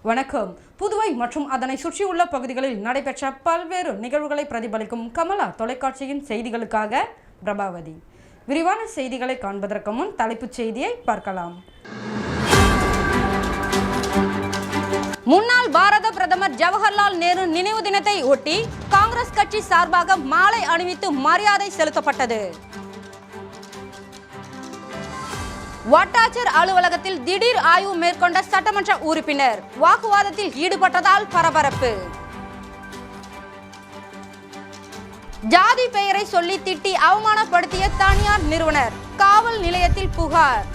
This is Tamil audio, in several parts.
வணக்கம். புதுவை மற்றும் அதனை சுற்றியுள்ள பகுதிகளில் நடைபெற்ற பல்வேறு நிகழ்வுகளை பிரதிபலிக்கும் கமலா தொலைக்காட்சியின் செய்திகளுக்காக பிரபாவதி. விரிவான செய்திகளை காண்பதற்கு முன் தலைப்புச் செய்தியை பார்க்கலாம். முன்னாள் பாரத பிரதமர் ஜவஹர்லால் நேரு நினைவு தினத்தை ஒட்டி காங்கிரஸ் கட்சி சார்பாக மாலை அணிவித்து மரியாதை செலுத்தப்பட்டது. வட்டாட்சியர் அலுவலகத்தில் திடீர் ஆய்வு மேற்கொண்ட சட்டமன்ற உறுப்பினர் வாக்குவாதத்தில் ஈடுபட்டதால் பரபரப்பு. ஜாதி பெயரை சொல்லி திட்டி அவமானப்படுத்திய தனியார் நிறுவனர் காவல் நிலையத்தில் புகார்.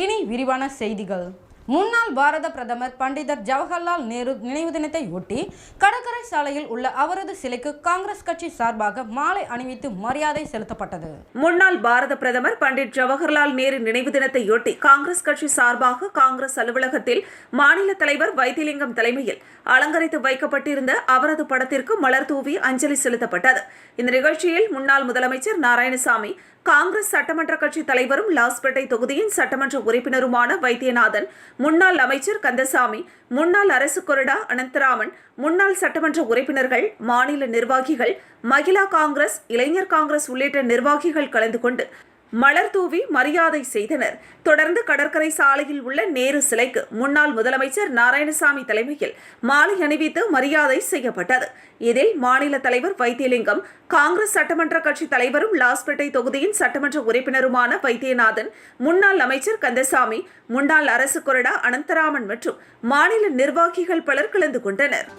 இனி விரிவான செய்திகள். முன்னாள் பாரத பிரதமர் பண்டிதர் ஜவஹர்லால் நேரு நினைவு தினத்தை ஒட்டி கடற்கரை சாலையில் உள்ள அவரது சிலைக்கு காங்கிரஸ் கட்சி சார்பாக மாலை அணிவித்து மரியாதை செலுத்தப்பட்டது. முன்னாள் பாரத பிரதமர் பண்டிட் ஜவஹர்லால் நேரு நினைவு தினத்தையொட்டி காங்கிரஸ் கட்சி சார்பாக காங்கிரஸ் அலுவலகத்தில் மாநில தலைவர் வைத்திலிங்கம் தலைமையில் அலங்கரித்து வைக்கப்பட்டிருந்த அவரது படத்திற்கு மலர் தூவி அஞ்சலி செலுத்தப்பட்டது. இந்த நிகழ்ச்சியில் முன்னாள் முதலமைச்சர் நாராயணசாமி, காங்கிரஸ் சட்டமன்ற கட்சி தலைவரும் லாஸ்பேட்டை தொகுதியின் சட்டமன்ற உறுப்பினருமான வைத்தியநாதன், முன்னாள் அமைச்சர் கந்தசாமி, முன்னாள் அரசு கொறடா அனந்தராமன், முன்னாள் சட்டமன்ற உறுப்பினர்கள், மாநில நிர்வாகிகள், மகிழா காங்கிரஸ், இளைஞர் காங்கிரஸ் உள்ளிட்ட நிர்வாகிகள் கலந்து கொண்டு மலர் தூவி மரியாதை செய்தனர். தொடர்ந்து கடற்கரை சாலையில் உள்ள நேரு சிலைக்கு முன்னாள் முதலமைச்சர் நாராயணசாமி தலைமையில் மாலை அணிவித்து மரியாதை செய்யப்பட்டது. இதில் மாநில தலைவர் வைத்தியலிங்கம், காங்கிரஸ் சட்டமன்ற கட்சி தலைவரும் லாஸ்பேட்டை தொகுதியின் சட்டமன்ற உறுப்பினருமான வைத்தியநாதன், முன்னாள் அமைச்சர் கந்தசாமி, முன்னாள் அரசு கொறடா அனந்தராமன் மற்றும் மாநில நிர்வாகிகள் பலர் கலந்து கொண்டனர்.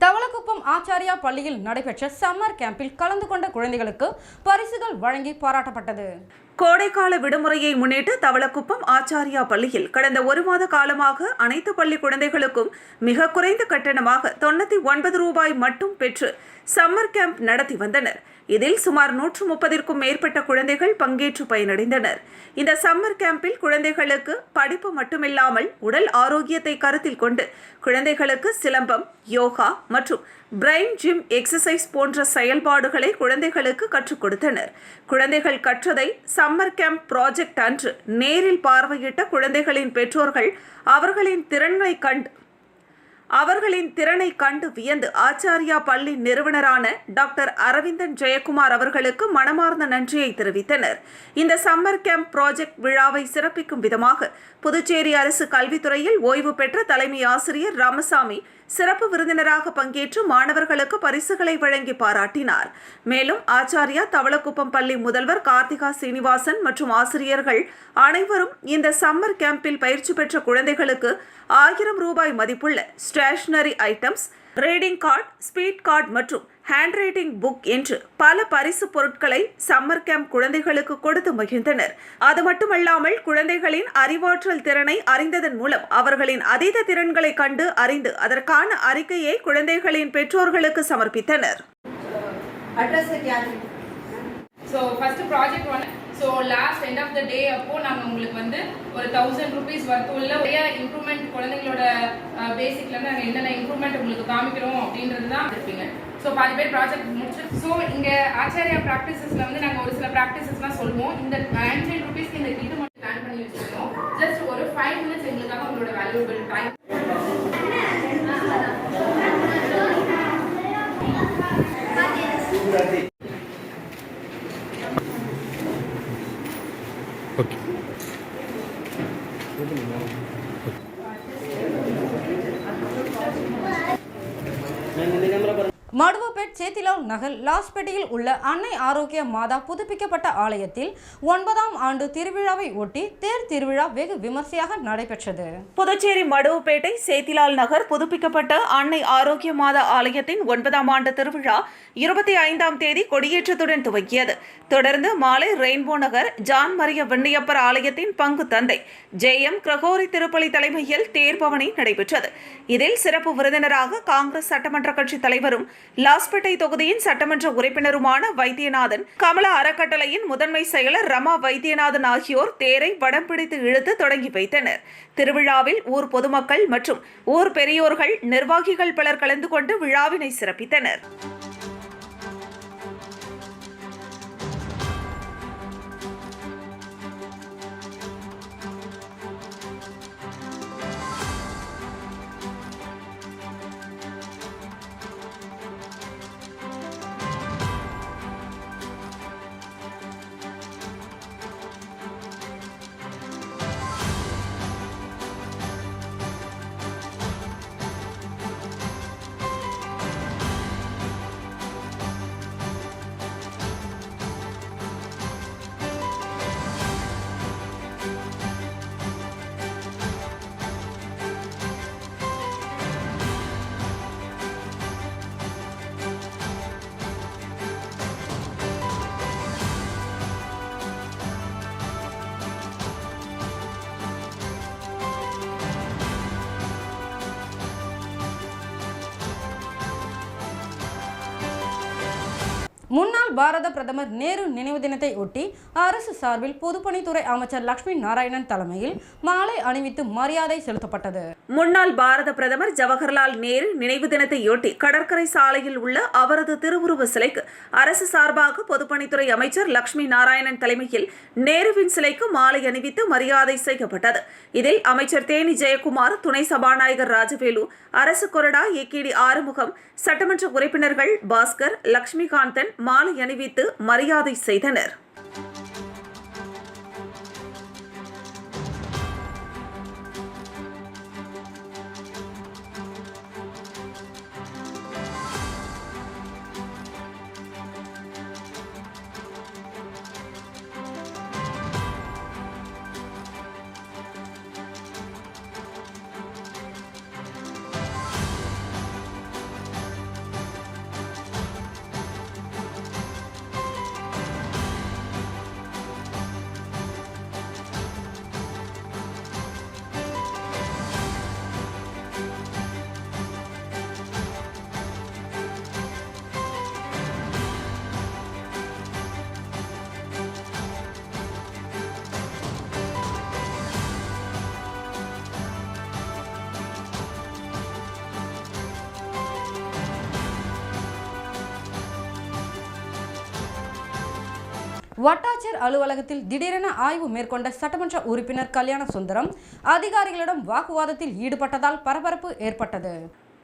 தவளக்குப்பம் ஆச்சாரியா பள்ளியில் நடைபெற்ற சம்மர் கேம்பில் கலந்து கொண்ட குழந்தைகளுக்கு பரிசுகள் வழங்கி பாராட்டப்பட்டது. கோடைக்கால விடுமுறையை முன்னிட்டு தவளக்குப்பம் ஆச்சாரியா பள்ளியில் கடந்த 1 மாத காலமாக அனைத்து பள்ளி குழந்தைகளுக்கும் மிக குறைந்த கட்டணமாக 99 ரூபாய் மட்டும் பெற்று சம்மர் கேம்ப் நடத்தி வந்தனர். இதில் சுமார் 130க்கும் மேற்பட்ட குழந்தைகள் பங்கேற்று பயனடைந்தனர். இந்த சம்மர் கேம்பில் குழந்தைகளுக்கு படிப்பு மட்டுமில்லாமல் உடல் ஆரோக்கியத்தை கருத்தில் கொண்டு குழந்தைகளுக்கு சிலம்பம், யோகா மற்றும் பிரெயின் ஜிம் எக்ஸசைஸ் போன்ற செயல்பாடுகளை குழந்தைகளுக்கு கற்றுக் கொடுத்தனர். குழந்தைகள் கற்றதை சம்மர் கேம்ப் ப்ராஜெக்ட் அன்று நேரில் பார்வையிட்ட குழந்தைகளின் பெற்றோர்கள் அவர்களின் திறனை கண்டு வியந்து ஆச்சாரியா பள்ளி நிறுவனரான டாக்டர் அரவிந்தன் ஜெயக்குமார் அவர்களுக்கு மனமார்ந்த நன்றியை தெரிவித்தனர். இந்த சம்மர் கேம்ப் ப்ராஜெக்ட் விழாவை சிறப்பிக்கும் விதமாக புதுச்சேரி அரசு கல்வித்துறையில் ஓய்வு பெற்ற தலைமை ஆசிரியர் ராமசாமி சிறப்பு விருந்தினராக பங்கேற்று மாணவர்களுக்கு பரிசுகளை வழங்கி பாராட்டினார். மேலும் ஆச்சாரியா தவளக்குப்பம் பள்ளி முதல்வர் கார்த்திகா சீனிவாசன் மற்றும் ஆசிரியர்கள் அனைவரும் இந்த சம்மர் கேம்பில் பயிற்சி பெற்ற குழந்தைகளுக்கு 1000 ரூபாய் மதிப்புள்ள stationery items, reading card, speed card மற்றும் ஹேண்ட் ரைட்டிங் புக் என்று பல பரிசு பொருட்களை சம்மர் கேம்ப் குழந்தைகளுக்கு கொடுத்து மகிழ்ந்தனர். அது மட்டுமல்லாமல் குழந்தைகளின் அறிவாற்றல் திறனை அறிந்ததன் மூலம் அவர்களின் அதீத திறன்களை கண்டு அறிந்து அதற்கான அறிக்கையை குழந்தைகளின் பெற்றோர்களுக்கு சமர்ப்பித்தனர். So first project 1. So last end of the day அப்போ நாங்கள் உங்களுக்கு வந்து ஒரு 1000 rupees வர்த்து உள்ள நிறைய இம்ப்ரூவ்மெண்ட் குழந்தைங்களோட பேசிக்லேருந்து நாங்கள் என்னென்ன இம்ப்ரூவ்மெண்ட் உங்களுக்கு காமிக்கிறோம் அப்படின்றது தான் இருப்பீங்க. ஸோ பாதி பேர் ப்ராஜெக்ட் முடிச்சு. ஸோ இங்கே ஆச்சாரியா ப்ராக்டிசஸில் வந்து நாங்கள் ஒரு சில ப்ராக்டிசஸ்லாம் சொல்லுவோம். இந்த 900 rupeesக்கு இந்த கிட்ட மட்டும் பிளான் பண்ணி வச்சுருக்கோம். ஜஸ்ட் ஒரு 5 minutes எங்களுக்காக உங்களோட வேல்யூபிள் டைம். ஓகே. மடுவப்பேட் சேத்திலால் நகர் லாஸ்பேட்டையில் உள்ள அன்னை ஆரோக்கிய மாதா புதுப்பிக்கப்பட்ட ஆலயத்தில் 9ஆம் ஆண்டு திருவிழாவை ஒட்டி தேர் திருவிழா வெகு விமர்சையாக நடைபெற்றது. புதுச்சேரி மடுவப்பேட்டை சேத்திலால் நகர் புதுப்பிக்கப்பட்ட அன்னை ஆரோக்கிய மாதா ஆலயத்தின் 9ஆம் ஆண்டு திருவிழா 25ஆம் தேதி கொடியேற்றத்துடன் துவங்கியது. தொடர்ந்து மாலை ரெயின்போ நகர் ஜான் மரிய வெண்ணியப்பர் ஆலயத்தின் பங்கு தந்தை ஜெயம் கிரகோரி திருப்பலி தலைமையில் தேர்பவனி நடைபெற்றது. இதில் சிறப்பு விருந்தினராக காங்கிரஸ் சட்டமன்ற கட்சி தலைவரும் லாஸ்பேட்டை தொகுதியின் சட்டமன்ற உறுப்பினருமான வைத்தியநாதன், கமலா அறக்கட்டளையின் முதன்மை செயலர் ரமா வைத்தியநாதன் ஆகியோர் தேரை வடம் பிடித்து இழுத்து தொடங்கி வைத்தனர். திருவிழாவில் ஊர் பொதுமக்கள் மற்றும் ஊர் பெரியோர்கள், நிர்வாகிகள் பலர் கலந்து கொண்டு விழாவினை சிறப்பித்தனர். முன்னாள் பாரத பிரதமர் நேரு நினைவு தினத்தை ஒட்டி அரசு சார்பில் பொதுப்பணித்துறை அமைச்சர் லட்சுமி நாராயணன் தலைமையில் மாலை அணிவித்து மரியாதை செலுத்தப்பட்டது. முன்னாள் பாரத பிரதமர் ஜவஹர்லால் நேரு நினைவு தினத்தையொட்டி கடற்கரை சாலையில் உள்ள அவரது திருவுருவ சிலைக்கு அரசு சார்பாக பொதுப்பணித்துறை அமைச்சர் லட்சுமி நாராயணன் தலைமையில் நேருவின் சிலைக்கு மாலை அணிவித்து மரியாதை செய்யப்பட்டது. இதில் அமைச்சர் தேனி ஜெயக்குமார், துணை சபாநாயகர் ராஜவேலு, அரசு கொறடா ஏகேடி ஆறுமுகம், சட்டமன்ற உறுப்பினர்கள் பாஸ்கர், லட்சுமிகாந்தன் மாலை அணிவித்து மரியாதை செய்தனர். வட்டாட்சியர் அலுவலகத்தில் திடீரென ஆய்வு மேற்கொண்ட சட்டமன்ற உறுப்பினர் கல்யாண சுந்தரம் அதிகாரிகளிடம் வாக்குவாதத்தில் ஈடுபட்டதால் பரபரப்பு ஏற்பட்டது.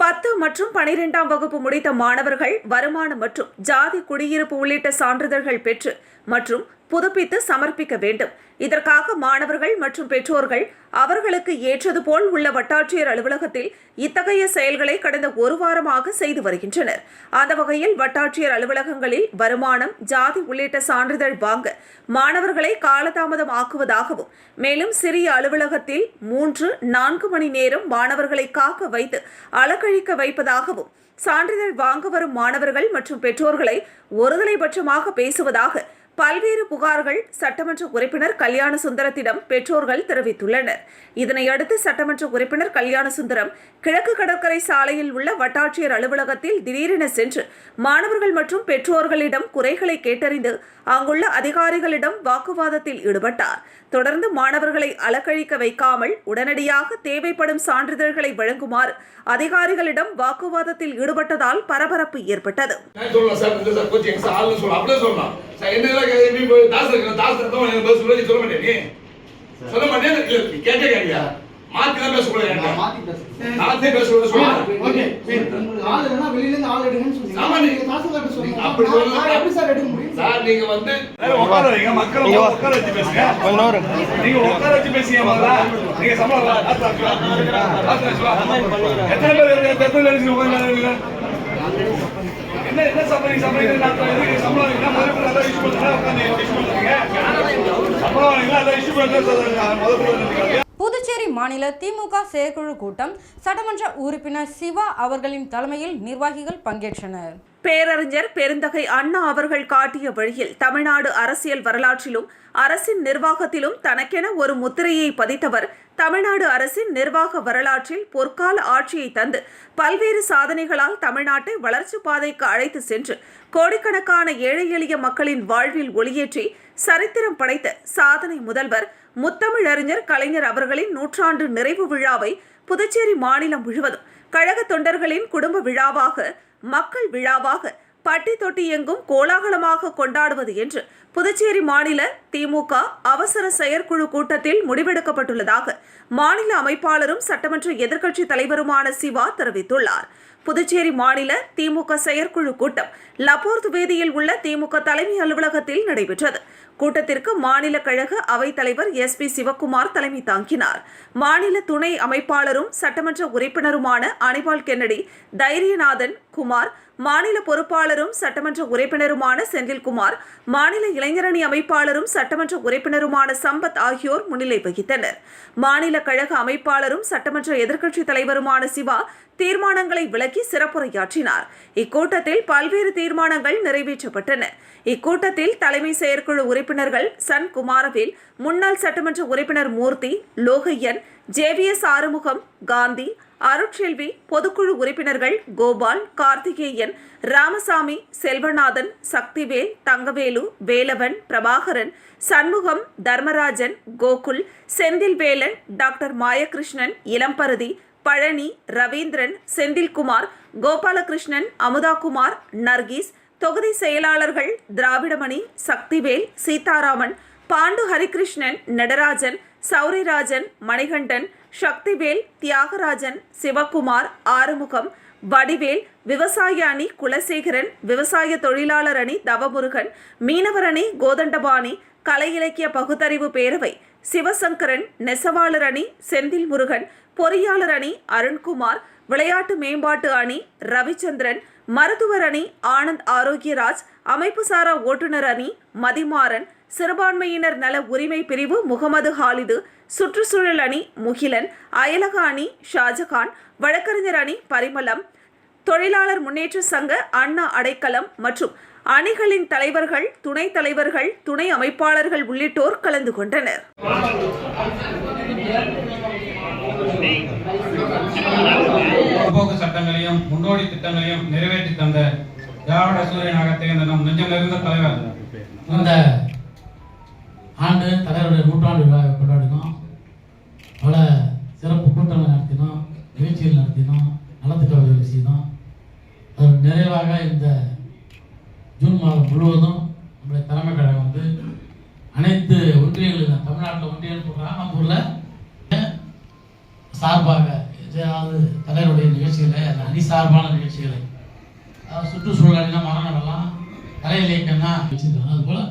10 மற்றும் 12ஆம் வகுப்பு முடித்த மாணவர்கள் வருமானம் மற்றும் ஜாதி குடியிருப்பு உள்ளிட்ட சான்றிதழ்கள் பெற்று மற்றும் புதுப்பித்து சமர்ப்பிக்க வேண்டும். இதற்காக மாணவர்கள் மற்றும் பெற்றோர்கள் அவர்களுக்கு ஏற்றது போல் உள்ள வட்டாட்சியர் அலுவலகத்தில் இத்தகைய செயல்களை கடந்த ஒரு வாரமாக செய்து வருகின்றனர். அந்த வகையில் வட்டாட்சியர் அலுவலகங்களில் வருமானம், ஜாதி உள்ளிட்ட சான்றிதழ் வாங்க மாணவர்களை காலதாமதம் ஆக்குவதாகவும், மேலும் சிறிய அலுவலகத்தில் 3-4 மணி நேரம் மாணவர்களை காக்க வைத்து அலக்கழிக்க வைப்பதாகவும், சான்றிதழ் வாங்க வரும் மாணவர்கள் மற்றும் பெற்றோர்களை ஒருதலைபட்சமாக பேசுவதாக பல்வேறு புகார்கள் சட்டமன்ற உறுப்பினர் கல்யாண சுந்தரத்திடம் பெற்றோர்கள் தெரிவித்துள்ளனர். இதனையடுத்து சட்டமன்ற உறுப்பினர் கல்யாண சுந்தரம் கிழக்கு கடற்கரை சாலையில் உள்ள வட்டாட்சியர் அலுவலகத்தில் திடீரென சென்று மாணவர்கள் மற்றும் பெற்றோர்களிடம் குறைகளை கேட்டறிந்து அங்குள்ள அதிகாரிகளிடம் வாக்குவாதத்தில் ஈடுபட்டார். தொடர்ந்து மாணவர்களை அலக்கழிக்க வைக்காமல் உடனடியாக தேவைப்படும் சான்றிதழ்களை வழங்குமாறு அதிகாரிகளிடம் வாக்குவாதத்தில் ஈடுபட்டதால் பரபரப்பு ஏற்பட்டது. புதுச்சேரி மாநில திமுக செயற்குழு கூட்டம் சட்டமன்ற உறுப்பினர் சிவா அவர்களின் தலைமையில் நிர்வாகிகள் பங்கேற்றனர். பேரறிஞர் பெருந்தகை அண்ணா அவர்கள் காட்டிய வழியில் தமிழ்நாடு அரசியல் வரலாற்றிலும் அரசின் நிர்வாகத்திலும் தனக்கென ஒரு முத்திரையை பதித்தவர். தமிழ்நாடு அரசின் நிர்வாக வரலாற்றில் பொற்கால ஆட்சியை தந்து பல்வேறு சாதனைகளால் தமிழ்நாட்டை வளர்ச்சி பாதைக்கு அழைத்து சென்று கோடிக்கணக்கான ஏழை எளிய மக்களின் வாழ்வில் ஒளியேற்றி சரித்திரம் படைத்த சாதனை முதல்வர் முத்தமிழறிஞர் கலைஞர் அவர்களின் 100 ஆண்டு நிறைவு விழாவை புதுச்சேரி மாநிலம் முழுவதும் கழக தொண்டர்களின் குடும்ப விழாவாக, மக்கள் விழாவாக, பட்டி தொட்டி எங்கும் கோலாகலமாக கொண்டாடுவது என்று புதுச்சேரி மாநில திமுக அவசர செயற்குழு கூட்டத்தில் முடிவெடுக்கப்பட்டுள்ளதாக மாநில அமைப்பாளரும் சட்டமன்ற எதிர்க்கட்சி தலைவருமான சிவா தெரிவித்துள்ளார். புதுச்சேரி மாநில திமுக செயற்குழு கூட்டம் லப்போர்த் வீதியில் உள்ள திமுக தலைமை அலுவலகத்தில் நடைபெற்றது. கூட்டத்திற்கு மாநில கழக அவைத் தலைவர் SP சிவக்குமார் தலைமை தாங்கினார். மாநில துணை அமைப்பாளரும் சட்டமன்ற உறுப்பினருமான அனிபால் கென்னடி, தைரியநாதன் குமார், மாநில பொறுப்பாளரும் சட்டமன்ற உறுப்பினருமான செந்தில்குமார், மாநில இளைஞரணி அமைப்பாளரும் சட்டமன்ற உறுப்பினருமான சம்பத் ஆகியோர் முன்னிலை வகித்தனர். மாநில கழக அமைப்பாளரும் சட்டமன்ற எதிர்க்கட்சி தலைவருமான சிவா தீர்மானங்களை விளக்கி சிறப்புரையாற்றினார். இக்கூட்டத்தில் பல்வேறு தீர்மானங்கள் நிறைவேற்றப்பட்டன. இக்கூட்டத்தில் தலைமை செயற்குழு உறுப்பினர்கள் சன் குமாரவேல், முன்னாள் சட்டமன்ற உறுப்பினர் மூர்த்தி, லோகையன், JVS ஆறுமுகம், காந்தி, அருட்செல்வி, பொதுக்குழு உறுப்பினர்கள் கோபால், கார்த்திகேயன், ராமசாமி, செல்வநாதன், சக்திவேல், தங்கவேலு, வேலவன், பிரபாகரன், சண்முகம், தர்மராஜன், கோகுல், செந்தில்வேலன், டாக்டர் மாயகிருஷ்ணன், இளம்பரதி, பழனி, ரவீந்திரன், செந்தில்குமார், கோபாலகிருஷ்ணன், அமுதாகுமார், நர்கீஸ், தொகுதி செயலாளர்கள் திராவிடமணி, சக்திவேல், சீதாராமன், பாண்டு ஹரிகிருஷ்ணன், நடராஜன், சௌரிராஜன், மணிகண்டன், சக்திவேல், தியாகராஜன், சிவக்குமார், ஆறுமுகம், வடிவேல், விவசாய அணி குலசேகரன், விவசாய தொழிலாளர் அணி தவமுருகன், மீனவர் அணி கோதண்டபாணி, கலை இலக்கிய பகுத்தறிவு பேரவை சிவசங்கரன், நெசவாளர் அணி செந்தில் முருகன், பொறியாளர் அணி அருண்குமார், விளையாட்டு மேம்பாட்டு அணி ரவிச்சந்திரன், மருத்துவர் அணி ஆனந்த் ஆரோக்கியராஜ், அமைப்புசாரா ஓட்டுநர் அணி மதிமாறன், சிறுபான்மையினர் நல உரிமை பிரிவு முகமது ஹாலிது, சுற்றுச்சூழல் அணி முகிலன், அயலக அணி ஷாஜகான், வழக்கறிஞர் அணி பரிமளம், தொழிலாளர் முன்னேற்ற சங்க அண்ணா அடைக்கலம் மற்றும் அணிகளின் தலைவர்கள், துணைத் தலைவர்கள், துணை அமைப்பாளர்கள் உள்ளிட்டோர் கலந்து கொண்டனர். சட்டங்களையும் முன்னோடி திட்டங்களையும் நிறைவேற்றி தந்த திராவிட சூரியனாக திகழ்ந்த நம் நெஞ்சம் நிறைந்த தலைவர் இந்த ஆண்டு தலைவருடைய 100 விழாவை கொண்டாடினோம். பல சிறப்பு கூட்டங்கள் நடத்தினோம், நிகழ்ச்சிகள் நடத்தினோம், நலத்திட்ட உதவி செய்தோம். அதன் நிறைவாக இந்த ஜூன் மாதம் முழுவதும் நம்முடைய தலைமை கழகம் வந்து அனைத்து ஒன்றியங்களும் தமிழ்நாட்டில் ஒன்றியம் சொல்கிறாங்க, நம்ம ஊரில் சார்பாக அதாவது தலைவருடைய நிகழ்ச்சிகளை, அந்த அணி சார்பான நிகழ்ச்சிகளை, சுற்றுச்சூழல்னா மரம் நடலாம், கலை இலக்கியம்னா வச்சுருக்காங்க. அதுபோல்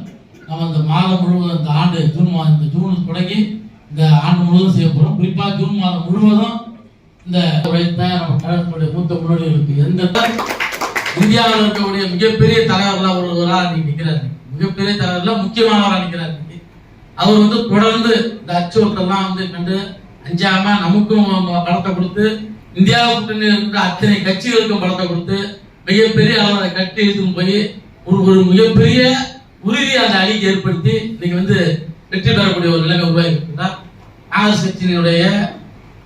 நம்ம இந்த மாதம் முழுவதும் இந்த ஆண்டு இந்த ஜூன் தொடங்கி இந்த ஆண்டு முழுவதும் செய்ய போகிறோம். குறிப்பாக ஜூன் மாதம் முழுவதும் இந்த உழைத்த நம்ம கழகத்துடைய மூத்த முன்னோடிகளுக்கு எந்த இந்தியாவில் இருக்கக்கூடிய மிகப்பெரிய தலைவர்களாக ஒருவராக நீங்க நிற்கிறார், மிகப்பெரிய தலைவர்களாக முக்கியமானவராக நிற்கிறார். அவர் வந்து தொடர்ந்து இந்த அச்சுறுத்தலாம் வந்து கண்டு அஞ்சாம நமக்கும் பலத்தை கொடுத்து, இந்தியாவுக்கு இருக்கிற அத்தனை கட்சிகளுக்கும் பலத்தை கொடுத்து மிகப்பெரிய அளவில் கட்டி எடுத்துன்னு போய் ஒரு மிகப்பெரிய உறுதி அந்த அணிக்கு ஏற்படுத்தி இன்னைக்கு வந்து வெற்றி பெறக்கூடிய ஒரு நிலைமை உருவாகிருக்கிறார். காங்கிரஸ் கட்சியினுடைய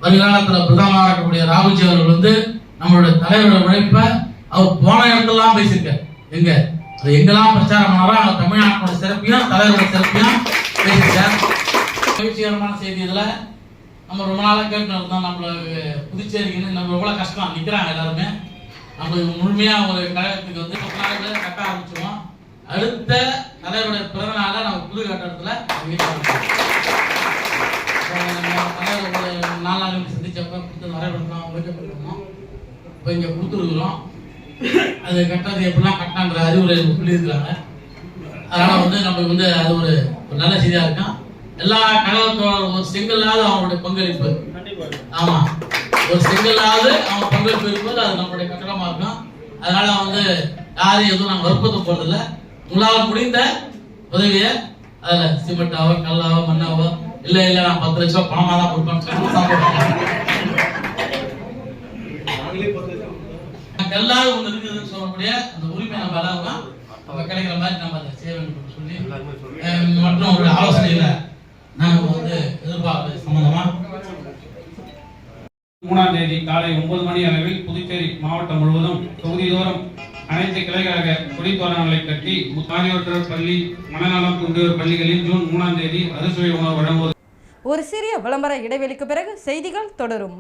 வருங்காலத்தில் பிரதமராக இருக்கக்கூடிய ராகுல்ஜி அவர்கள் வந்து நம்மளுடைய தலைவரோட உழைப்பை அவர் போன இடத்துலாம் பேசியிருக்கார். எங்கெல்லாம் பிரச்சாரம் பண்ணாரோ அவங்க தமிழ்நாட்டோட சிறப்பையும் தலைவரோட சிறப்பையும் பேசியிருக்கார். மகிழ்ச்சிகரமான செய்தி இதில் நம்ம ரொம்ப நாளாக கேட்டு இருந்தோம். நம்மளுக்கு புதுச்சேரிக்குன்னு நம்ம எவ்வளோ கஷ்டம் நிற்கிறாங்க எல்லாருமே. நம்மளுக்கு முழுமையாக ஒரு கழகத்துக்கு வந்து 10 நாளைக்குள்ள கட்ட ஆரம்பிச்சிடுவோம். அடுத்த தலைவருடைய பிறந்த நாளை நம்ம புது கட்டடத்தில் தலைவர் 4 நாள் சந்திச்சப்ப கொடுத்து வரைபடத்தலாம் வைக்கப்பட்டிருக்கோம். இப்போ இங்கே கொடுத்துருக்குறோம். அது கட்டுறது எப்படிலாம் கட்டான்ற அறிவுரை சொல்லியிருக்கிறாங்க. அதனால் வந்து நம்மளுக்கு வந்து அது ஒரு நல்ல செய்தியாக இருக்கும். எல்லா கழகத்தோட ஒரு செங்கல்லாவது அவங்களுடைய பங்களிப்பு, ஆமாம், ஒரு செங்கல்லாவது அவங்க பங்களிப்பு இருக்கும்போது அது நம்மளுடைய கட்டடமாக இருக்கும். அதனால வந்து யாரையும் எதுவும் நாங்கள் வற்புறுத்த போகிறதில்ல. உங்களால் முடிந்த உதவியை அதில் சிமெண்டாவோ கல்லாவோ மண்ணாவோ இல்லை நான் 10 லட்சம் பணமாக தான் கொடுப்பேன். எல்லாரும் ஒன்று இருக்குதுன்னு சொல்லக்கூடிய அந்த உரிமை நம்ம எல்லாரும் நம்ம கிடைக்கிற மாதிரி நம்ம அதை செய்ய வேண்டும் சொல்லி மற்றும் ஒரு ஆலோசனையில நாங்கள் வந்து எதிர்பார்ப்பு சம்பந்தமா 3ஆம் தேதி காலை 9 மணி அளவில் புதுச்சேரி மாவட்டம் முழுவதும் தொகுதிதோறும் அனைத்து கிளைக்கழக கொடித்தோரணங்களை கட்டி மாரியோட்டர் பள்ளி, மனநலம் குன்றியோர் பள்ளிகளில் ஜூன் 3ஆம் தேதி அறுசுவை உணவு வழங்குவது. ஒரு சிறிய விளம்பர இடைவெளிக்கு பிறகு செய்திகள் தொடரும்.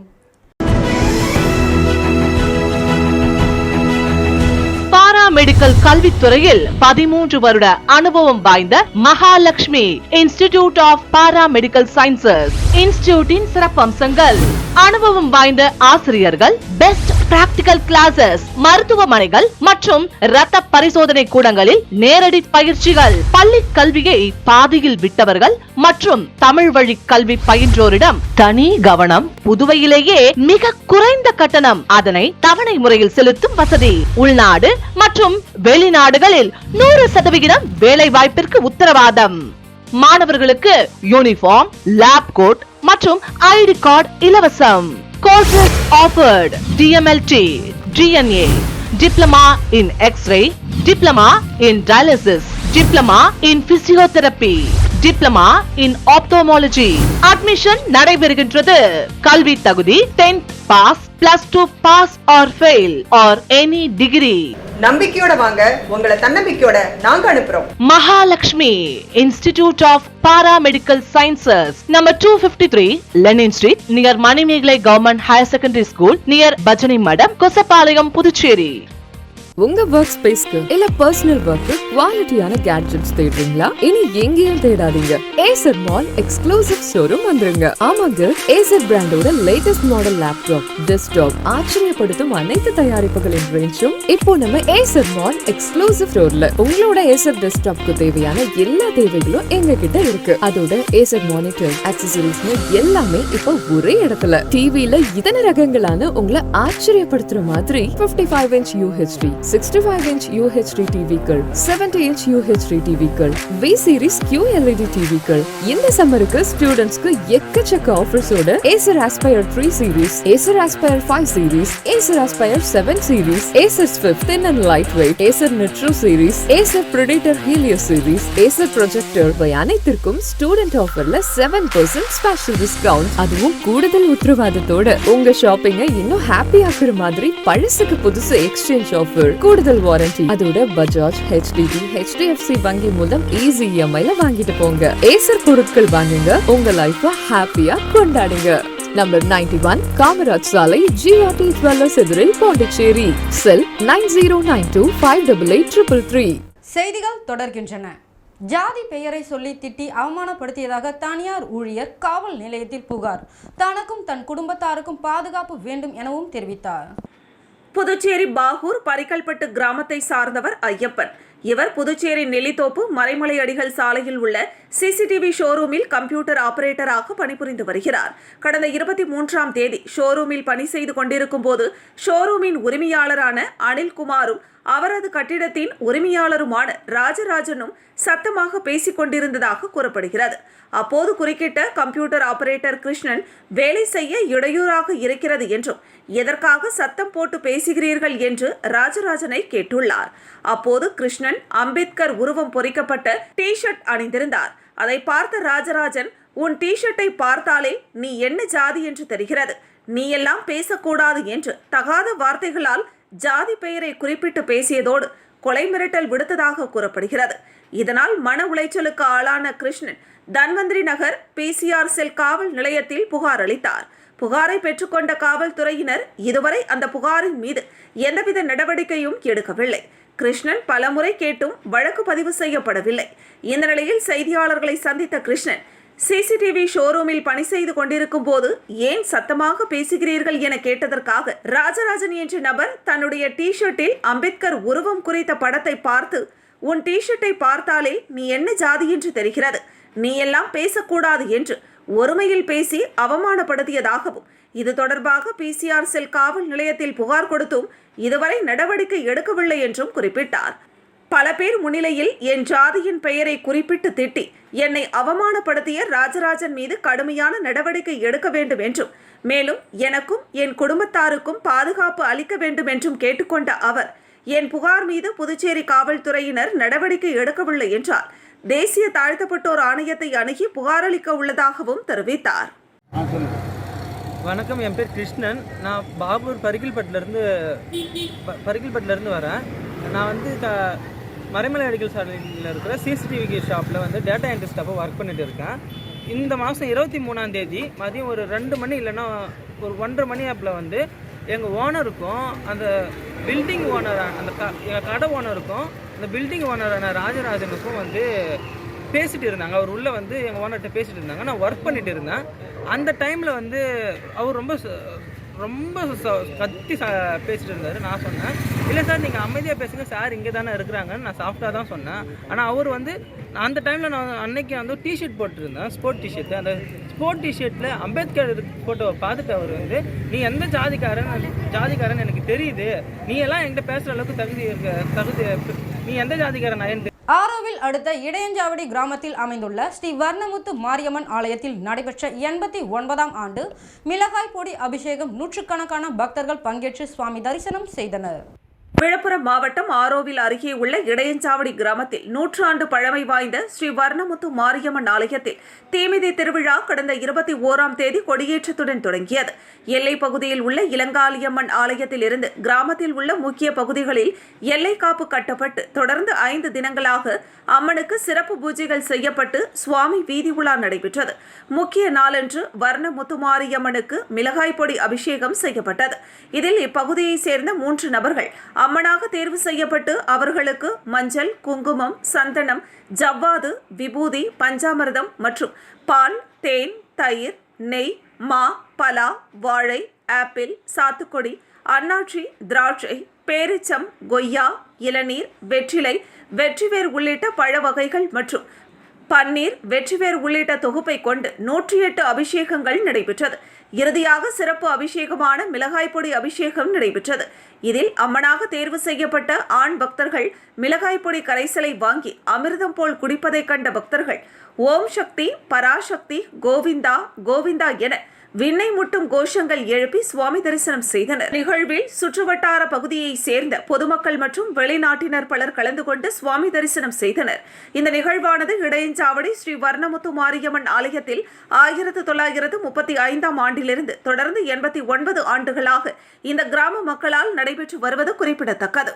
பாராமெடிக்கல் கல்வித்துறையில் 13 வருட அனுபவம் வாய்ந்த Mahalakshmi institute of paramedical sciences இன்ஸ்டிடியூட்டின் சிறப்பம்சங்கள்: அனுபவம் வாய்ந்த ஆசிரியர்கள், பெஸ்ட் பிராக்டிகல் கிளாसेस, மருத்துவமனைகள் மற்றும் இரத்த பரிசோதனை கூடங்களில் நேரடி பயிற்சிகள், பள்ளி கல்வியை பாதியில் விட்டவர்கள் மற்றும் தமிழ் வழி கல்வி பயின்றோரிடம் தனி கவனம். புதுவையிலேயே மிக குறைந்த கட்டணம், அதனை தவணை முறையில் செலுத்தும் வசதி. உள்நாடு மற்றும் வெளிநாடுகளில் 100% வேலை வாய்ப்பிற்கு உத்தரவாதம். மாணவர்களுக்கு யூனிஃபார்ம், லேப் கோட் மற்றும் ஐடி கார்டு இலவசம். Courses offered: DMLT, DNA, Diploma in X-ray, Diploma in Dialysis, Diploma in Physiotherapy, Diploma in Ophthalmology. Admission நடைபெறுகின்றது. கல்வி தகுதி 10th pass, +2 pass or fail or any degree. நம்பிக்கையோட வாங்க, உங்களை தன்னம்பிக்கையோட நாங்க அனுப்புறோம். Mahalakshmi institute of paramedical sciences, number 253 Lenin street, near Manimegalai government higher secondary school, near Bhajanai Madam, Kosapalayam, Puducherry. உங்க ஒர்க் ஸ்பேஸ்க்கு இல்ல பர்சனல் ஒர்க்கு குவாலிட்டியான கேட்ஜெட்ஸ் தேடுறீங்களா? இனி எங்கேயும் தேடாதீங்க, ஏசர் மால் எக்ஸ்க்ளூசிவ் ஷோரூம் வந்துருங்க. ஆமாங்க, ஏசர் பிராண்டோட லேட்டஸ்ட் மாடல் லேப்டாப், டெஸ்க்டாப், ஆச்சரியப்படுத்தும் அனைத்து தயாரிப்புகளின் ரேஞ்சும் இப்போ நம்ம ஏசர் மால் எக்ஸ்க்ளூசிவ் ஸ்டோர்ல. உங்களோட ஏசர் டெஸ்க்டாப்க்கு தேவையான எல்லா தேவைகளும் எங்க கிட்ட இருக்கு. அதோட ஏசர் மானிட்டர், ஆக்சசரிஸ்னு எல்லாமே இப்போ ஒரே இடத்துல. டிவில இதன ரகங்களான உங்களை ஆச்சரியப்படுத்துற மாதிரி 55 inch UHD, 65 inch UHD டிவிக்கள், 70 inch UHD டிவிக்கள், V series QLED டிவிக்கள். இந்த சம்மருக்கு ஸ்டூடண்ட்ஸ்க்கு எக்கச்சக்க ஆஃபர்ஸோட Acer Aspire 3 series, Acer Aspire 5 series, Acer Aspire 7 series, Acer Swift thin and lightweight, Acer Nitro series, Acer Predator Helio series, Acer Projector இவை அனைத்திற்கும் ஸ்டூடெண்ட் ஆஃபர்ல 7% ஸ்பெஷல் டிஸ்கவுண்ட். அதுவும் கூடுதல் உத்தரவாதத்தோட உங்க ஷாப்பிங்க இன்னும் ஹாப்பி ஆக்குற மாதிரி பழசுக்கு புதுசு எக்ஸ்சேஞ்ச் ஆஃபர், கூடுதல் வாரண்டி. அதோட பஜாஜ், HDB, HDFC வங்கி மூலம் ஈஸி EMI-ல வாங்கிட்டு போங்க. ஏசர் பொருட்கள் வாங்குங்க, உங்க லைஃப ஹாப்பியா கொண்டாடுங்க. நம்பர் 91 காமராஜ் சாலை, GRT ஜுவல்லர்ஸ் எதிரில், பாண்டிச்சேரி. செல் 9092588333. செய்திகள் தொடர்கின்றன. ஜாதி பெயரை சொல்லி திட்டி அவமானப்படுத்தியதாக தனியார் ஊழியர் காவல் நிலையத்தில் புகார். தனக்கும் தன் குடும்பத்தாருக்கும் பாதுகாப்பு வேண்டும் எனவும் தெரிவித்தார். புதுச்சேரி பாகூர் பரிக்கல்பட்டு கிராமத்தை சார்ந்தவர் ஐயப்பன். இவர் புதுச்சேரி நெல்லித்தோப்பு மறைமலை அடிகள் சாலையில் உள்ள சிசிடிவி ஷோரூமில் கம்ப்யூட்டர் ஆபரேட்டராக பணிபுரிந்து வருகிறார். கடந்த 23ஆம் தேதி ஷோரூமில் பணி செய்து கொண்டிருக்கும் போது ஷோரூமின் உரிமையாளரான அனில்குமாரும் அவரது கட்டிடத்தின் உரிமையாளருமான ராஜராஜனும் சத்தமாக பேசிக் கொண்டிருந்ததாக கூறப்படுகிறது. அப்போது குறுக்கிட்ட கம்ப்யூட்டர் ஆபரேட்டர் கிருஷ்ணன் வேலை செய்ய இடையூறாக இருக்கிறது என்றும் எதற்காக சத்தம் போட்டு பேசுகிறீர்கள் என்று ராஜராஜனை கேட்டுள்ளார். அப்போது கிருஷ்ணன் கிருஷ்ணன் அம்பேத்கர் உருவம் பொறிக்கப்பட்ட டி ஷர்ட் அணிந்திருந்தார். அதை பார்த்த ராஜராஜன், உன் டி ஷர்ட்டை பார்த்தாலே நீ என்ன ஜாதி என்று தெரிகிறது, நீ எல்லாம் பேசக்கூடாது என்று தகாத வார்த்தைகளால் ஜாதி பெயரை குறிப்பிட்டு பேசியதோடு கொலை மிரட்டல் விடுத்ததாக கூறப்படுகிறது. இதனால் மன உளைச்சலுக்கு ஆளான கிருஷ்ணன் தன்வந்திரி நகர் PCR செல் காவல் நிலையத்தில் புகார் அளித்தார். புகாரை பெற்றுக்கொண்ட காவல்துறையினர் இதுவரை அந்த புகாரின் மீது எந்தவித நடவடிக்கையும் எடுக்கவில்லை. கிருஷ்ணன் பலமுறை கேட்டும் வழக்கு பதிவு செய்யப்படவில்லை. இந்த நிலையில் செய்தியாளர்களை சந்தித்த கிருஷ்ணன், CCTV ஷோரூமில் பணி செய்து கொண்டிருக்கும் போது ஏன் சத்தமாக பேசுகிறீர்கள் என கேட்டதற்காக ராஜராஜன் என்ற நபர் தன்னுடைய டி ஷர்ட்டில் அம்பேத்கர் உருவம் குறித்த படத்தை பார்த்து, உன் டி ஷர்ட்டை பார்த்தாலே நீ என்ன ஜாதி என்று தெரிகிறது, நீ எல்லாம் பேசக்கூடாது என்று ஒருமையில் பேசி அவமானப்படுத்தியதாகவும், இது தொடர்பாக PCR செல் காவல் நிலையத்தில் புகார் கொடுத்தும் இதுவரை நடவடிக்கை எடுக்கவில்லை என்றும் குறிப்பிட்டார். பல பேர் முன்னிலையில் என் ஜாதியின் பெயரை குறிப்பிட்டு திட்டி என்னை அவமானப்படுத்திய ராஜராஜன் மீது கடுமையான நடவடிக்கை எடுக்க வேண்டும் என்றும், மேலும் எனக்கும் என் குடும்பத்தாருக்கும் பாதுகாப்பு அளிக்க வேண்டும் என்றும் கேட்டுக்கொண்ட அவர், என் புகார் மீது புதுச்சேரி காவல்துறையினர் நடவடிக்கை எடுக்கவில்லை என்றால் தேசிய தாழ்த்தப்பட்டோர் ஆணையத்தை அணுகி புகார் அளிக்க உள்ளதாகவும் தெரிவித்தார். வணக்கம், என் பேர் கிருஷ்ணன். நான் பாபூர் பரிகில்பட்டிலேருந்து வரேன். நான் வந்து மறைமலை அடிக்கல் சாலையில் இருக்கிற CCTV ஷாப்பில் வந்து டேட்டா என்ட்ரி ஸ்டாஃபாக ஒர்க் பண்ணிட்டு இருக்கேன். இந்த மாதம் 23ஆம் தேதி மதியம் ஒரு 2 மணி இல்லைன்னா ஒரு 1:30 மணி ஆப்பில் வந்து எங்கள் ஓனருக்கும் அந்த பில்டிங் ஓனர் எங்கள் கடை ஓனருக்கும் அந்த பில்டிங் ஓனரான ராஜராஜனுக்கும் வந்து பேசிகிட்டு இருந்தாங்க. அவர் உள்ளே வந்து எங்கள் ஓனர்கிட்ட பேசிகிட்டு இருந்தாங்க. நான் ஒர்க் பண்ணிகிட்டு இருந்தேன். அந்த டைமில் வந்து அவர் ரொம்ப கத்தி பேசிகிட்டு இருந்தார். நான் சொன்னேன், இல்லை சார் நீங்கள் அமைதியாக பேசுங்க சார், இங்கே தானே இருக்கிறாங்கன்னு நான் சாஃப்டாக தான் சொன்னேன். ஆனால் அவர் வந்து அந்த டைமில் நான் அன்னைக்கு வந்து டிஷர்ட் போட்டிருந்தேன், ஸ்போர்ட் டிஷர்ட்டு. அந்த ஸ்போர்ட் டிஷர்ட்டில் அம்பேத்கர் ஃபோட்டோவை பார்த்துட்டு அவர் வந்து, நீ எந்த ஜாதிக்காரன் எனக்கு தெரியுது, நீ எல்லாம் என்கிட்ட பேசுகிற அளவுக்கு தகுதி நீ எந்த ஜாதிக்காரன்? ஆரோவில் அடுத்த இடையஞ்சாவடி கிராமத்தில் அமைந்துள்ள ஸ்ரீ வர்ணமுத்து மாரியம்மன் ஆலயத்தில் நடைபெற்ற 89ஆம் ஆண்டு மிளகாய் பொடி அபிஷேகம் நூற்றுக்கணக்கான பக்தர்கள் பங்கேற்று சுவாமி தரிசனம் செய்தனர். விழுப்புரம் மாவட்டம் ஆரோவில் அருகே உள்ள இடையஞ்சாவடி கிராமத்தில் 100 ஆண்டு பழமை வாய்ந்த ஸ்ரீ வர்ணமுத்து மாரியம்மன் ஆலயத்தில் தீமிதி திருவிழா கடந்த 21ஆம் தேதி கொடியேற்றத்துடன் தொடங்கியது. எல்லைப் பகுதியில் உள்ள இளங்காளியம்மன் ஆலயத்தில் இருந்து கிராமத்தில் உள்ள முக்கிய பகுதிகளில் எல்லை காப்பு கட்டப்பட்டு தொடர்ந்து 5 தினங்களாக அம்மனுக்கு சிறப்பு பூஜைகள் செய்யப்பட்டு சுவாமி வீதி உலா நடைபெற்றது. முக்கிய நாளன்று வர்ணமுத்து மாரியம்மனுக்கு மிளகாய் பொடி அபிஷேகம் செய்யப்பட்டது. இதில் இப்பகுதியைச் சேர்ந்த 3 நபர்கள் அம்மனாக தேர்வு செய்யப்பட்டு அவர்களுக்கு மஞ்சள், குங்குமம், சந்தனம், ஜவ்வாது, விபூதி, பஞ்சாமிர்தம் மற்றும் பால், தேன், தயிர், நெய், மா, பலா, வாழை, ஆப்பிள், சாத்துக்குடி, அன்னாச்சி, திராட்சை, பேரிச்சம், கொய்யா, இளநீர், வெற்றிலை, வெற்றிவேர் உள்ளிட்ட பழ வகைகள் மற்றும் பன்னீர், வெற்றிவேர் உள்ளிட்ட தொகுப்பை கொண்டு 108 அபிஷேகங்கள் நடைபெற்றது. இறுதியாக சிறப்பு அபிஷேகமான மிளகாய் பொடி அபிஷேகம் நடைபெற்றது. இதில் அம்மனாக தேர்வு செய்யப்பட்ட ஆண் பக்தர்கள் மிளகாய் பொடி கரைசலை வாங்கி அமிர்தம் போல் குடிப்பதை கண்ட பக்தர்கள் ஓம் சக்தி, பராசக்தி, கோவிந்தா கோவிந்தா என விண்ணை முட்டும் கோஷங்கள் எழுப்பி சுவாமி தரிசனம் செய்தனர். நிகழ்வில் சுற்றுவட்டார பகுதியை சேர்ந்த பொதுமக்கள் மற்றும் வெளிநாட்டினர் பலர் கலந்து கொண்டு சுவாமி தரிசனம் செய்தனர். இந்த நிகழ்வானது இடையஞ்சாவடி ஸ்ரீ வர்ணமுத்து மாரியம்மன் ஆலயத்தில் 1935ஆம் ஆண்டிலிருந்து தொடர்ந்து 89 ஆண்டுகளாக இந்த கிராம மக்களால் நடைபெற்று வருவது குறிப்பிடத்தக்கது.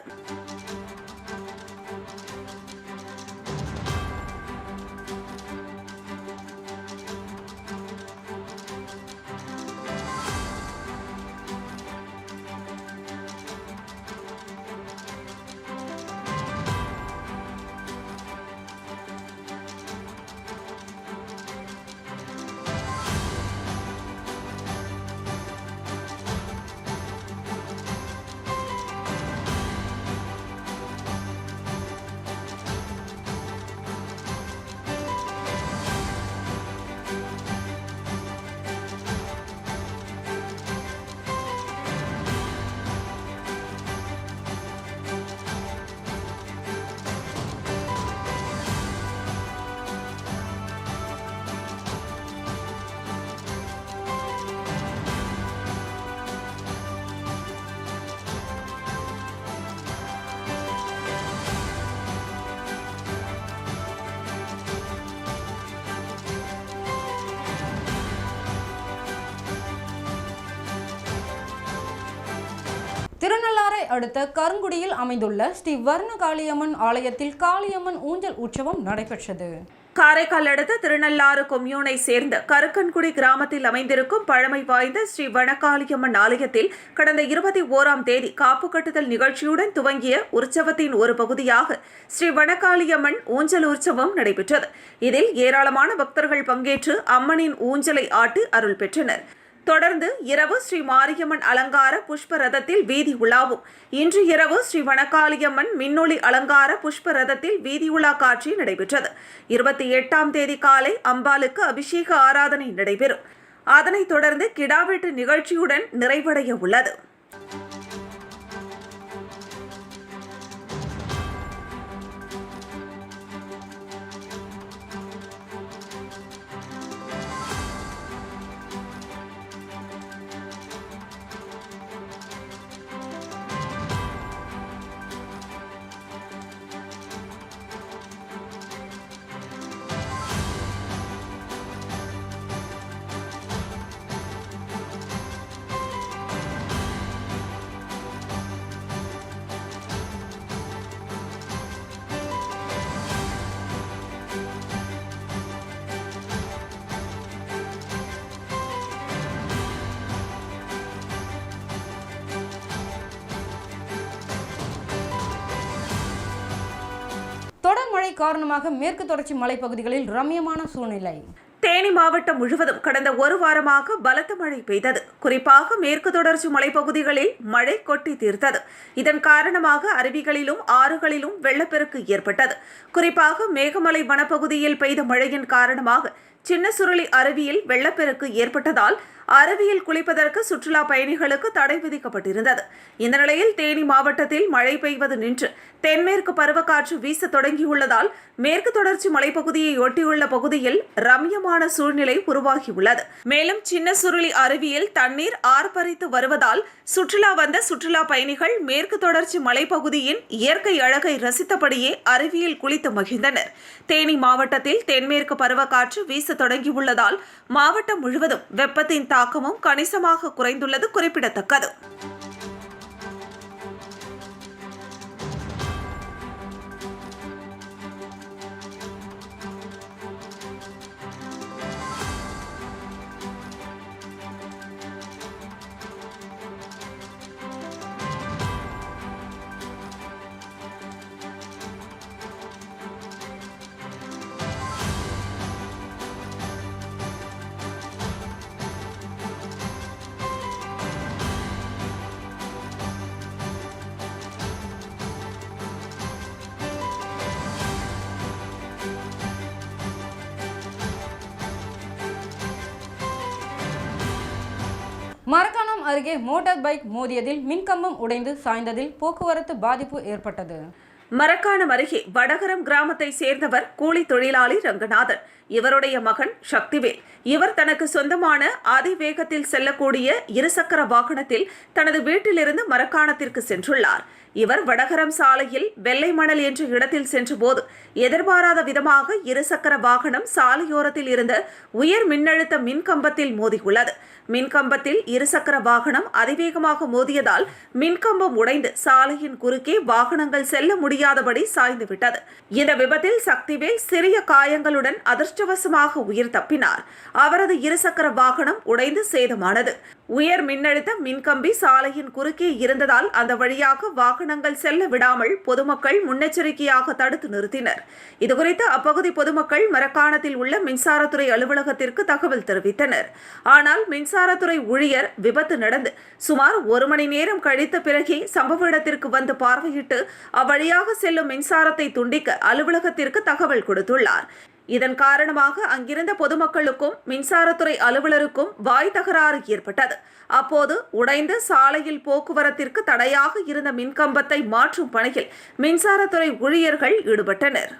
திருநள்ளாறை அடுத்த கருங்குடியில் அமைந்துள்ள ஸ்ரீ வர்ண காளியம்மன் ஆலயத்தில் காளியம்மன் ஊஞ்சல் உற்சவம் நடைபெற்றது. காரைக்கால் அடுத்த திருநள்ளாறு கொம்யூனை சேர்ந்த கருக்கன்குடி கிராமத்தில் அமைந்திருக்கும் பழமை வாய்ந்த ஸ்ரீ வனகாளியம்மன் ஆலயத்தில் கடந்த 21ஆம் தேதி காப்பு கட்டுதல் நிகழ்ச்சியுடன் துவங்கிய உற்சவத்தின் ஒரு பகுதியாக ஸ்ரீ வனகாளியம்மன் ஊஞ்சல் உற்சவம் நடைபெற்றது. இதில் ஏராளமான பக்தர்கள் பங்கேற்று அம்மனின் ஊஞ்சலை ஆட்டி அருள் பெற்றனர். தொடர்ந்து இரவு ஸ்ரீ மாரியம்மன் அலங்கார புஷ்ப ரதத்தில் வீதி உலாவும். இன்று இரவு ஸ்ரீ வனகாளியம்மன் மின்னொளி அலங்கார புஷ்ப ரதத்தில் வீதி உலா காட்சி நடைபெற்றது. 28ஆம் தேதி காலை அம்பாளுக்கு அபிஷேக ஆராதனை நடைபெறும். அதனைத் தொடர்ந்து கிடாவெட்டு நிகழ்ச்சியுடன் நிறைவடைய உள்ளது. தொடர் மழை காரணமாக மேற்கு தொடர்ச்சி மலைப்பகுதிகளில் ரம்மியமான சூழ்நிலை. தேனி மாவட்டம் முழுவதும் கடந்த ஒரு வாரமாக பலத்த மழை பெய்தது. குறிப்பாக மேற்கு தொடர்ச்சி மலைப்பகுதிகளில் மழை கொட்டி தீர்த்தது. இதன் காரணமாக அருவிகளிலும் ஆறுகளிலும் வெள்ளப்பெருக்கு ஏற்பட்டது. குறிப்பாக மேகமலை வனப்பகுதியில் பெய்த மழையின் காரணமாக சின்ன சுருளி அருவியில் வெள்ளப்பெருக்கு ஏற்பட்டதால் அருவியில் குளிப்பதற்கு சுற்றுலா பயணிகளுக்கு தடை விதிக்கப்பட்டிருந்தது. இந்த நிலையில் தேனி மாவட்டத்தில் மழை பெய்வது நின்று தென்மேற்கு பருவக்காற்று வீச தொடங்கியுள்ளதால் மேற்கு தொடர்ச்சி மலைப்பகுதியை ஒட்டியுள்ள பகுதியில் ரம்மியமான சூழ்நிலை உருவாகியுள்ளது. மேலும் சின்ன சுருளி அருவியில் தண்ணீர் ஆர்ப்பரித்து வருவதால் சுற்றுலா வந்த சுற்றுலா பயணிகள் மேற்கு தொடர்ச்சி மலைப்பகுதியின் இயற்கை அழகை ரசித்தபடியே அருவியில் குளித்து மகிழ்ந்தனர். தேனி மாவட்டத்தில் தென்மேற்கு பருவக்காற்று வீச தொடங்கியுள்ளதால் மாவட்டம் முழுவதும் வெப்பத்தின் தாக்கமும் கணிசமாக குறைந்துள்ளது குறிப்பிடத்தக்கது. மரக்காணம் அருகே மோட்டார் பைக் மோதியதில் மின்கம்பம் உடைந்து சாய்ந்ததில் போக்குவரத்து பாதிப்பு ஏற்பட்டது. மரக்காணம் அருகே வடகரம் கிராமத்தை சேர்ந்தவர் கூலி தொழிலாளி ரங்கநாதன். இவருடைய மகன் சக்திவேல். இவர் தனக்கு சொந்தமான அதிவேகத்தில் செல்லக்கூடிய இருசக்கர வாகனத்தில் தனது வீட்டிலிருந்து மரக்காணத்திற்கு சென்றுள்ளார். இவர் வடகரம் சாலையில் வெள்ளை மணல் என்ற இடத்தில் சென்றபோது எதிர்பாராத விதமாக இருசக்கர வாகனம் சாலையோரத்தில் இருந்த உயர் மின்னழுத்த மின்கம்பத்தில் மோதியுள்ளது. மின்கம்பத்தில் இருசக்கர வாகனம் அதிவேகமாக மோதியதால் மின்கம்பம் உடைந்து சாலையின் குறுக்கே வாகனங்கள் செல்ல முடியாதபடி சாய்ந்துவிட்டது. இந்த விபத்தில் சக்திவேல் சிறிய காயங்களுடன் அதிர்ஷ்டவசமாக உயிர் தப்பினார். அவரது இருசக்கர வாகனம் உடைந்து சேதமானது. உயர் மின்னழுத்த மின்கம்பி சாலையின் குறுக்கே இருந்ததால் அந்த வழியாக வாகனங்கள் செல்ல விடாமல் பொதுமக்கள் முன்னெச்சரிக்கையாக தடுத்து நிறுத்தினர். இதுகுறித்து அப்பகுதி பொதுமக்கள் மரக்காணத்தில் உள்ள மின்சாரத்துறை அலுவலகத்திற்கு தகவல் தெரிவித்தனர். ஆனால் மின்சாரத்துறை ஊழியர் விபத்து நடந்து சுமார் 1 மணி நேரம் கழித்த பிறகே சம்பவ இடத்திற்கு வந்து பார்வையிட்டு அவ்வழியாக செல்லும் மின்சாரத்தை துண்டிக்க அலுவலகத்திற்கு தகவல் கொடுத்துள்ளார். இதன் காரணமாக அங்கிருந்த பொதுமக்களுக்கும் மின்சாரத்துறை அலுவலருக்கும் வாய் தகராறு ஏற்பட்டது. அப்போது உடைந்து சாலையில் போக்குவரத்திற்கு தடையாக இருந்த மின்கம்பத்தை மாற்றும் பணியில் மின்சாரத்துறை ஊழியர்கள் ஈடுபட்டனர்.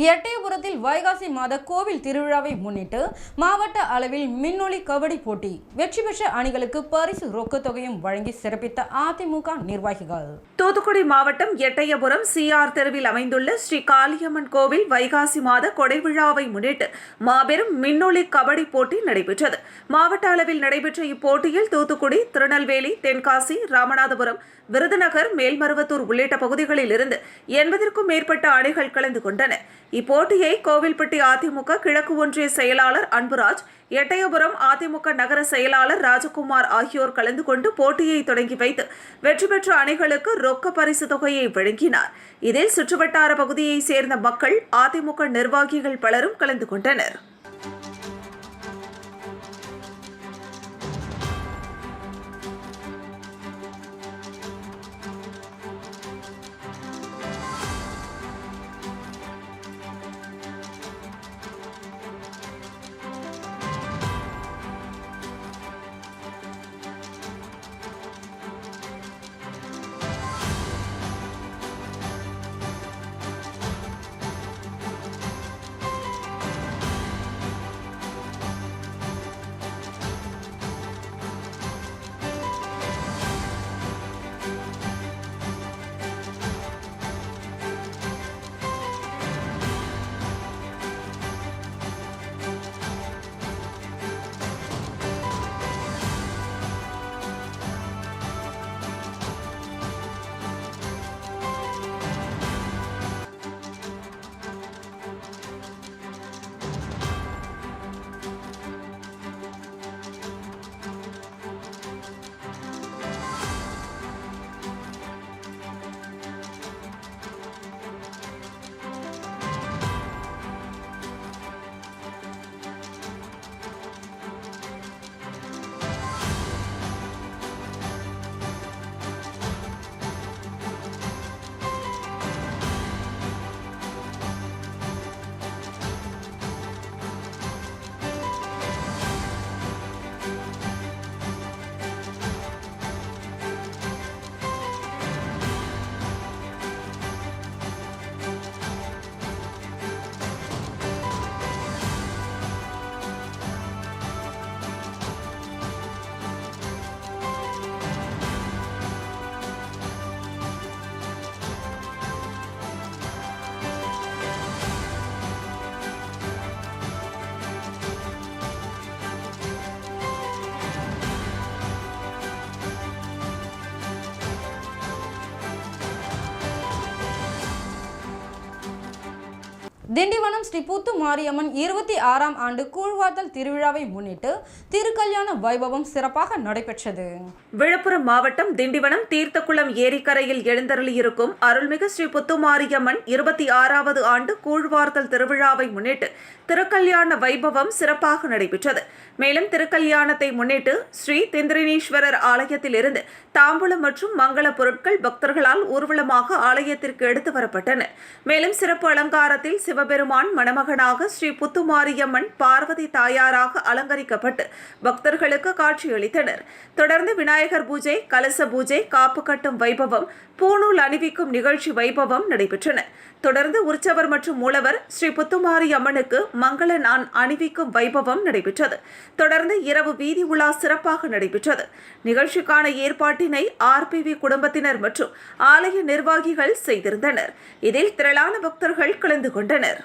எட்டயபுரத்தில் வைகாசி மாத கோவில் திருவிழாவை முன்னிட்டு மாவட்ட அளவில் மின்னொலி கபடி போட்டி வெற்றி பெற்ற அணிகளுக்கு பரிசு ரொக்க தொகையும் வழங்கி சிறப்பித்த அதிமுக நிர்வாகிகள். தூத்துக்குடி மாவட்டம் எட்டயபுரம் சிஆர் தெருவில் அமைந்துள்ள ஸ்ரீ காளியம்மன் கோவில் வைகாசி மாத கொடை விழாவை முன்னிட்டு மாபெரும் மின்னொலி கபடி போட்டி நடைபெற்றது. மாவட்ட அளவில் நடைபெற்ற இப்போட்டியில் தூத்துக்குடி, திருநெல்வேலி, தென்காசி, ராமநாதபுரம், விருதுநகர், மேல்மருவத்தூர் உள்ளிட்ட பகுதிகளில் இருந்து 80க்கும் மேற்பட்ட அணிகள் கலந்து கொண்டன. இப்போட்டியை கோவில்பட்டி அதிமுக கிழக்கு ஒன்றிய செயலாளர் அன்புராஜ், எட்டயபுரம் அதிமுக நகர செயலாளர் ராஜகுமார் ஆகியோர் கலந்து கொண்டு போட்டியை தொடங்கி வைத்து வெற்றி பெற்ற அணிகளுக்கு ரொக்க பரிசு தொகையை வழங்கினார். இதில் சுற்றுவட்டார பகுதியைச் சேர்ந்த மக்கள், அதிமுக நிர்வாகிகள் பலரும் கலந்து கொண்டனர். திண்டிவனம் ஸ்ரீ புத்து மாரியம்மன் 26ஆம் ஆண்டு கூழ்வார்த்தல் திருவிழாவை முன்னிட்டு திருக்கல்யாண வைபவம் சிறப்பாக நடைபெற்றது. விழுப்புரம் மாவட்டம் திண்டிவனம் தீர்த்தக்குளம் ஏரிக்கரையில் எழுந்தருளியிருக்கும் அருள்மிகு ஸ்ரீ புத்து மாரியம்மன் 26வது ஆண்டு கூழ்வார்த்தல் திருவிழாவை முன்னிட்டு திருக்கல்யாண வைபவம் சிறப்பாக நடைபெற்றது. மேலும் திருக்கல்யாணத்தை முன்னிட்டு ஸ்ரீ திந்திரினீஸ்வரர் ஆலயத்தில் இருந்து தாம்பூலம் மற்றும் மங்கள பொருட்கள் பக்தர்களால் ஊர்வலமாக ஆலயத்திற்கு எடுத்து வரப்பட்டன. மேலும் சிறப்பு அலங்காரத்தில் சிவபெருமான் மணமகனாக ஸ்ரீ புத்து மாரியம்மன் பார்வதி தாயாராக அலங்கரிக்கப்பட்டு பக்தர்களுக்கு காட்சியளித்தனர். தொடர்ந்து விநாயகர் பூஜை, கலச பூஜை, காப்பு கட்டும் வைபவம், பூநூல் அணிவிக்கும் நிகழ்ச்சி வைபவம் நடைபெற்றன. தொடர்ந்து உற்சவர் மற்றும் மூலவர் ஸ்ரீ புத்துமாரி அம்மனுக்கு மங்கள நான் அணிவிக்கும் வைபவம் நடைபெற்றது. தொடர்ந்து இரவு வீதி உலா சிறப்பாக நடைபெற்றது. நிகழ்ச்சிக்கான ஏற்பாட்டினை RPV குடும்பத்தினர் மற்றும் ஆலய நிர்வாகிகள் செய்திருந்தனர். இதில் திரளான பக்தர்கள் கலந்து கொண்டனர்.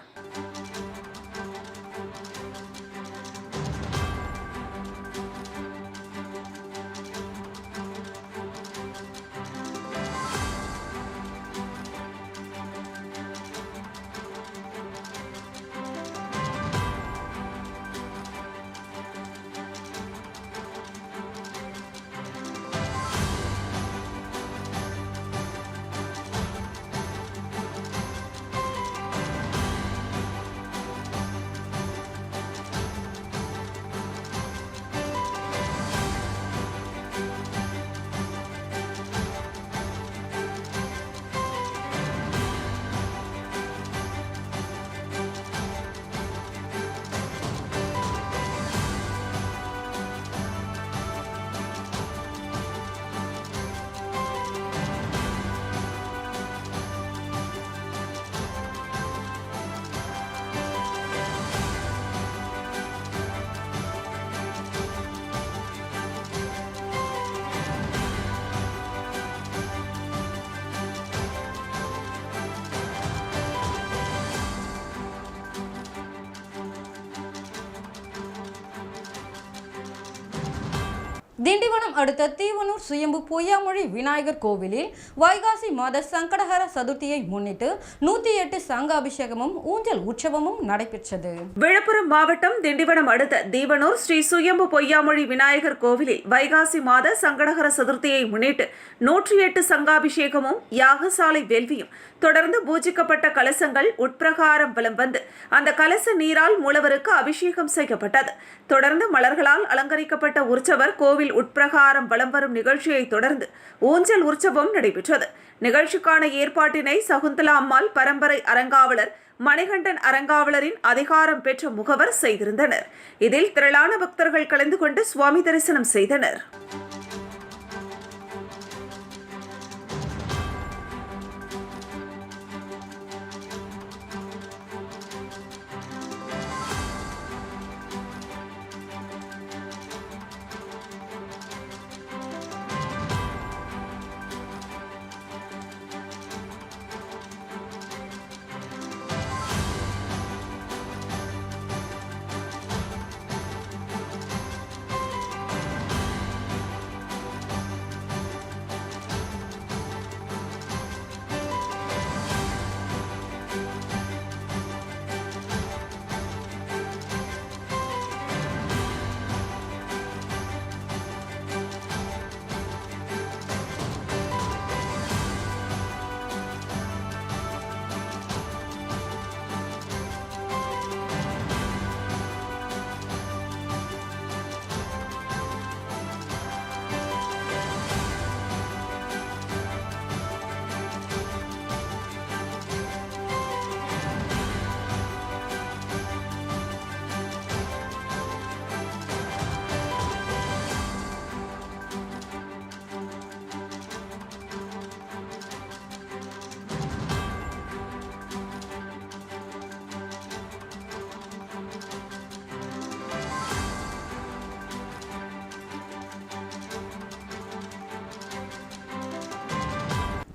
திண்டிவனம் அடுத்த தீவனூர் சுயம்பு பொய்யாமொழி விநாயகர் கோவிலில் வைகாசி மாத சங்கடஹர சதுர்த்தியை முன்னிட்டு 108 சங்க அபிஷேகமும் ஊஞ்சல் உற்சவமும் நடைபெற்றது. விழுப்புரம் மாவட்டம் திண்டிவனம் அடுத்த தீவனூர் ஸ்ரீ சுயம்பு பொய்யாமொழி விநாயகர் கோவிலில் வைகாசி மாத சங்கடஹர சதுர்த்தியை முன்னிட்டு 108 சங்காபிஷேகமும் யாகசாலை வேள்வியும் தொடர்ந்து பூஜிக்கப்பட்ட கலசங்கள் உட்பிரகாரம் வலம் வந்து அந்த கலச நீரால் மூலவருக்கு அபிஷேகம் செய்யப்பட்டது. தொடர்ந்து மலர்களால் அலங்கரிக்கப்பட்ட உற்சவர் கோவில் உட்பிரகாரம் வலம் வரும் நிகழ்ச்சியை தொடர்ந்து ஊஞ்சல் உற்சவம் நடைபெற்றது. நிகழ்ச்சிக்கான ஏற்பாட்டினை சகுந்தலா அம்மாள் பரம்பரை அறங்காவலர் மணிகண்டன் அறங்காவலரின் அதிகாரம் பெற்ற முகவர் செய்திருந்தனர். இதில் திரளான பக்தர்கள் கலந்து கொண்டு சுவாமி தரிசனம் செய்தனர்.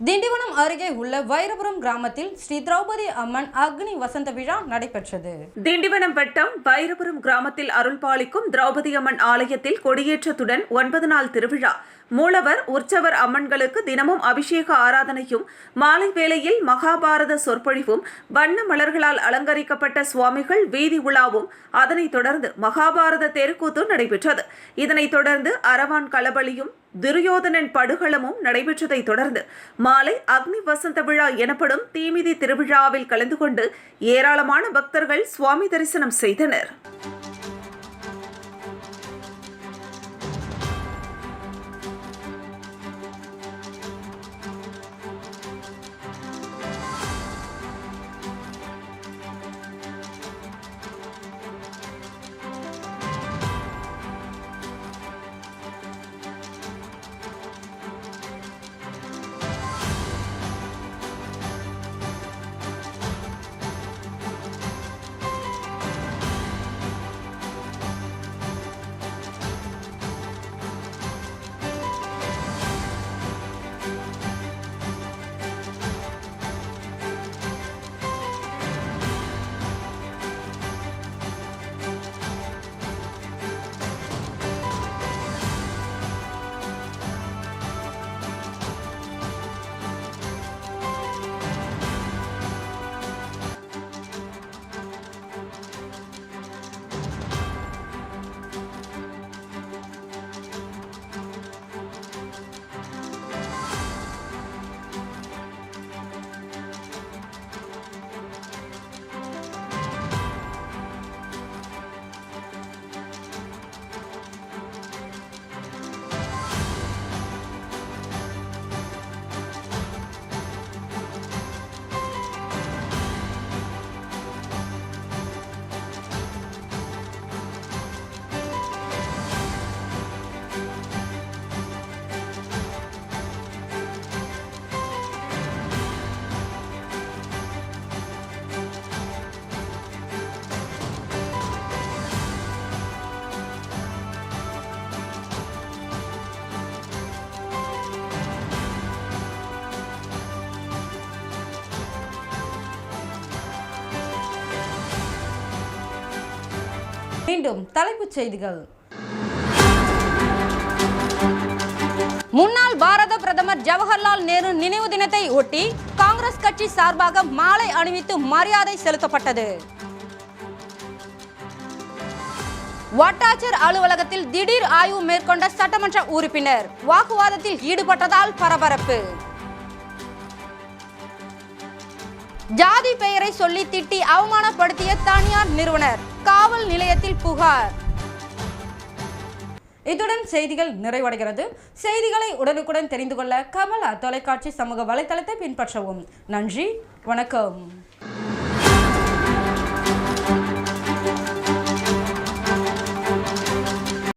திண்டிவனம் அருகே உள்ள வைரபுரம் கிராமத்தில் ஸ்ரீ திரௌபதி அம்மன் அக்னி வசந்த விழா நடைபெற்றது. திண்டிவனம் வட்டம் வைரபுரம் கிராமத்தில் அருள்பாலிக்கும் திரௌபதி அம்மன் ஆலயத்தில் கொடியேற்றத்துடன் 9 நாள் திருவிழா. மூலவர் உற்சவர் அம்மன்களுக்கு தினமும் அபிஷேக ஆராதனையும் மாலை வேளையில் மகாபாரத சொற்பொழிவும் வண்ண மலர்களால் அலங்கரிக்கப்பட்ட சுவாமிகள் வீதி உலாவும் அதனைத் தொடர்ந்து மகாபாரத தெருக்கூத்து நடைபெற்றது. இதனைத் தொடர்ந்து அரவான் களபலியும் துரியோதனன் படுகளமும் நடைபெற்றதை தொடர்ந்து மாலை அக்னி வசந்த விழா எனப்படும் தீமிதி திருவிழாவில் கலந்து கொண்டு ஏராளமான பக்தர்கள் சுவாமி தரிசனம் செய்தனர். மீண்டும் தலைப்புச் செய்திகள். முன்னாள் பாரத பிரதமர் ஜவஹர்லால் நேரு நினைவு தினத்தை ஒட்டி காங்கிரஸ் கட்சி சார்பாக மாலை அணிவித்து மரியாதை செலுத்தப்பட்டது. வட்டாட்சியர் அலுவலகத்தில் திடீர் ஆய்வு மேற்கொண்ட சட்டமன்ற உறுப்பினர் வாக்குவாதத்தில் ஈடுபட்டதால் பரபரப்பு. ஜாதி பெயரை சொல்லி திட்டி அவமானப்படுத்திய தனியார் நிறுவனர் காவல் நிலையத்தில் புகார். இத்துடன் செய்திகள் நிறைவடைகிறது. செய்திகளை உடனுக்குடன் தெரிந்து கொள்ள கமலா தொலைக்காட்சி சமூக வலைதளத்தை பின்பற்றவும். நன்றி, வணக்கம்.